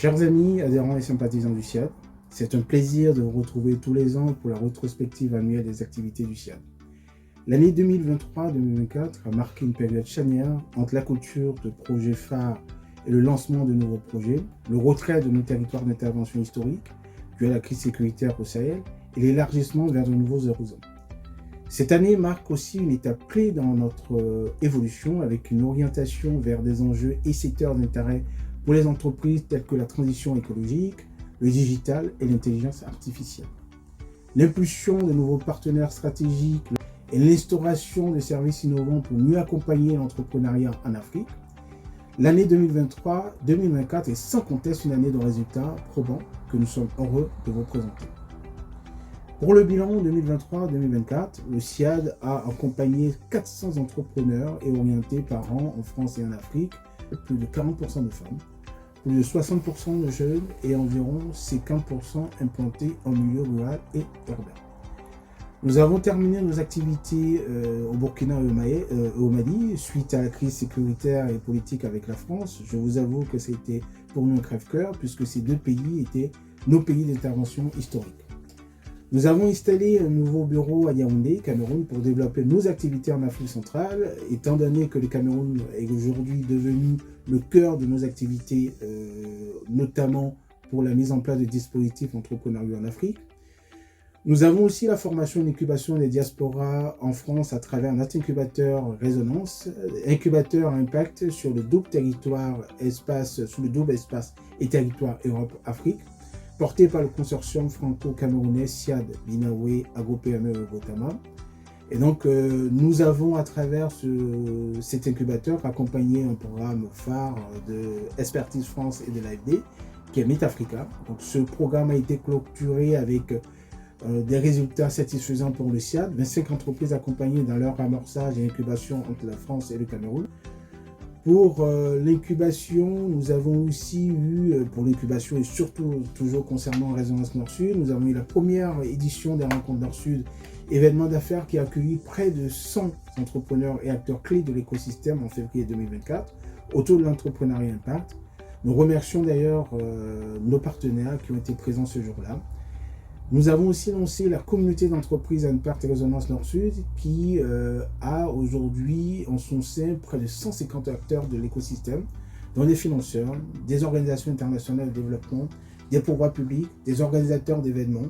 Chers amis, adhérents et sympathisants du SIAD, c'est un plaisir de vous retrouver tous les ans pour la rétrospective annuelle des activités du SIAD. L'année 2023-2024 a marqué une période charnière entre la clôture de projets phares et le lancement de nouveaux projets, le retrait de nos territoires d'intervention historique dû à la crise sécuritaire au Sahel et l'élargissement vers de nouveaux horizons. Cette année marque aussi une étape clé dans notre évolution avec une orientation vers des enjeux et secteurs d'intérêt pour les entreprises telles que la transition écologique, le digital et l'intelligence artificielle. L'impulsion de nouveaux partenaires stratégiques et l'instauration de services innovants pour mieux accompagner l'entrepreneuriat en Afrique. L'année 2023-2024 est sans conteste une année de résultats probants que nous sommes heureux de vous présenter. Pour le bilan 2023-2024, le SIAD a accompagné 400 entrepreneurs et orientés par an en France et en Afrique, plus de 40% de femmes, plus de 60% de jeunes et environ 50% implantés en milieu rural et urbain. Nous avons terminé nos activités au Burkina et au Mali suite à la crise sécuritaire et politique avec la France. Je vous avoue que c'était pour nous un crève-cœur puisque ces deux pays étaient nos pays d'intervention historiques. Nous avons installé un nouveau bureau à Yaoundé, Cameroun, pour développer nos activités en Afrique centrale, étant donné que le Cameroun est aujourd'hui devenu le cœur de nos activités, notamment pour la mise en place de dispositifs entrepreneuriaux en Afrique. Nous avons aussi la formation et l'incubation des diasporas en France à travers notre incubateur Résonance, incubateur à impact sur le double territoire espace, sous le double espace et territoire Europe-Afrique, porté par le consortium franco-camerounais SIAD, Binawe, AgroPME et Botama. Et donc, nous avons, à travers cet incubateur, accompagné un programme phare de Expertise France et de l'AFD, qui est MetAfrica. Donc, ce programme a été clôturé avec des résultats satisfaisants pour le SIAD, 25 entreprises accompagnées dans leur amorçage et incubation entre la France et le Cameroun. Pour l'incubation, nous avons aussi eu, pour l'incubation et surtout toujours concernant Résonance Nord-Sud, nous avons eu la première édition des Rencontres Nord-Sud, événement d'affaires qui a accueilli près de 100 entrepreneurs et acteurs clés de l'écosystème en février 2024 autour de l'entrepreneuriat impact. Nous remercions d'ailleurs nos partenaires qui ont été présents ce jour-là. Nous avons aussi lancé la communauté d'entreprises Impact et Résonance Nord-Sud qui a aujourd'hui en son sein près de 150 acteurs de l'écosystème, dont des financeurs, des organisations internationales de développement, des pouvoirs publics, des organisateurs d'événements.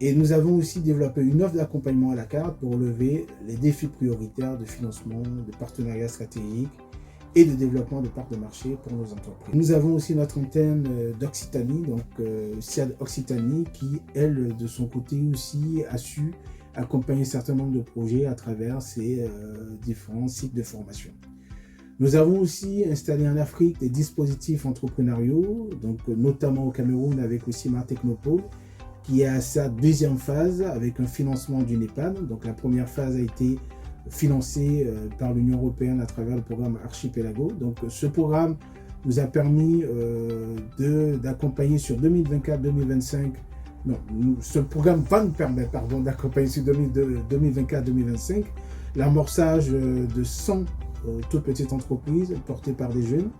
Et nous avons aussi développé une offre d'accompagnement à la carte pour relever les défis prioritaires de financement, de partenariat stratégique et de développement de parts de marché pour nos entreprises. Nous avons aussi notre antenne d'Occitanie, donc SIAD Occitanie, qui, elle, de son côté aussi, a su accompagner un certain nombre de projets à travers ces différents cycles de formation. Nous avons aussi installé en Afrique des dispositifs entrepreneuriaux, donc notamment au Cameroun avec le CIMAR Technopole, qui est à sa deuxième phase avec un financement du NEPAD. Donc la première phase a été financé par l'Union européenne à travers le programme Archipelago. Donc ce programme nous a permis d'accompagner sur 2024-2025, ce programme va nous permettre d'accompagner sur 2024-2025 l'amorçage de 100 toutes petites entreprises portées par des jeunes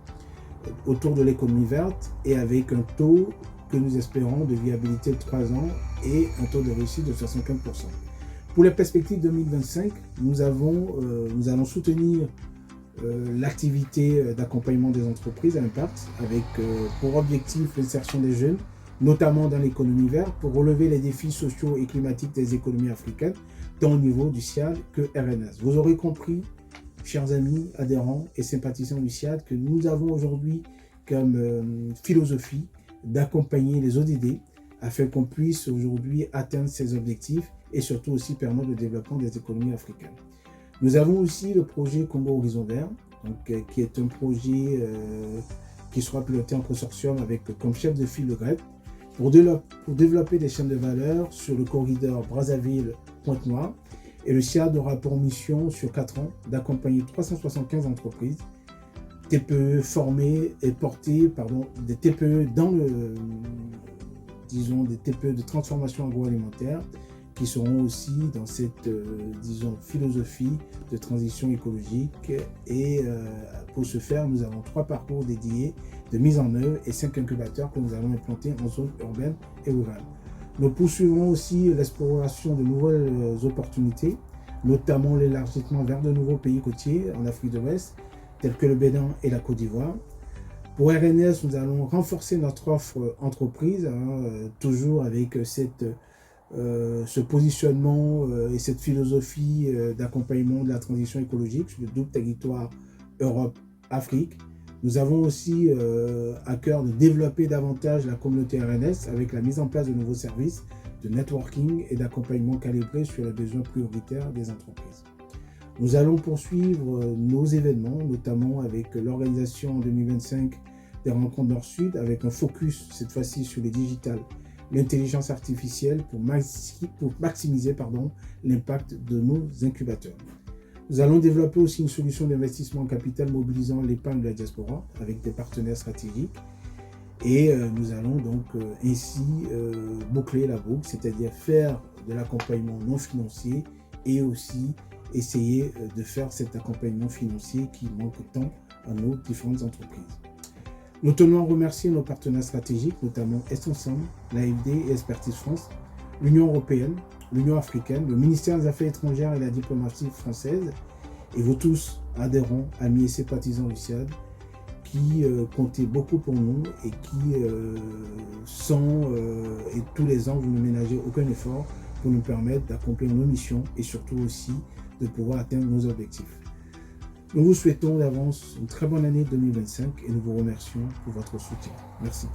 autour de l'économie verte et avec un taux que nous espérons de viabilité de 3 ans et un taux de réussite de 75%. Pour les perspectives 2025, nous allons soutenir l'activité d'accompagnement des entreprises à impact avec pour objectif l'insertion des jeunes, notamment dans l'économie verte, pour relever les défis sociaux et climatiques des économies africaines, tant au niveau du SIAD que RNS. Vous aurez compris, chers amis, adhérents et sympathisants du SIAD, que nous avons aujourd'hui comme philosophie d'accompagner les ODD afin qu'on puisse aujourd'hui atteindre ces objectifs et surtout aussi permettre le développement des économies africaines. Nous avons aussi le projet Congo Horizon Vert, donc, qui est un projet qui sera piloté en consortium avec comme chef de file le GREP pour développer des chaînes de valeur sur le corridor Brazzaville-Pointe-Noire. Et le SIAD aura pour mission sur 4 ans d'accompagner 375 entreprises TPE formées et portées, des TPE dans des TPE de transformation agroalimentaire qui seront aussi dans cette, philosophie de transition écologique. Et pour ce faire, nous avons 3 parcours dédiés de mise en œuvre et 5 incubateurs que nous allons implanter en zone urbaine et rurale. Nous poursuivrons aussi l'exploration de nouvelles opportunités, notamment l'élargissement vers de nouveaux pays côtiers en Afrique de l'Ouest, tels que le Bénin et la Côte d'Ivoire. Pour RNS, nous allons renforcer notre offre entreprise, toujours avec ce positionnement et cette philosophie d'accompagnement de la transition écologique sur le double territoire Europe-Afrique. Nous avons aussi à cœur de développer davantage la communauté RNS avec la mise en place de nouveaux services de networking et d'accompagnement calibrés sur les besoins prioritaires des entreprises. Nous allons poursuivre nos événements, notamment avec l'organisation en 2025 des rencontres Nord-Sud, avec un focus cette fois-ci sur le digital, l'intelligence artificielle pour maximiser l'impact de nos incubateurs. Nous allons développer aussi une solution d'investissement en capital mobilisant l'épargne de la diaspora avec des partenaires stratégiques. Et nous allons donc ainsi boucler la boucle, c'est-à-dire faire de l'accompagnement non financier et aussi essayer de faire cet accompagnement financier qui manque tant à nos différentes entreprises. Nous tenons à remercier nos partenaires stratégiques, notamment Est Ensemble, l'AFD et Expertise France, l'Union européenne, l'Union africaine, le ministère des Affaires étrangères et la diplomatie française, et vous tous, adhérents, amis et sympathisants du CIAD, qui comptez beaucoup pour nous et qui, et tous les ans, vous ne ménagez aucun effort pour nous permettre d'accomplir nos missions et surtout aussi de pouvoir atteindre nos objectifs. Nous vous souhaitons d'avance une très bonne année 2025 et nous vous remercions pour votre soutien. Merci.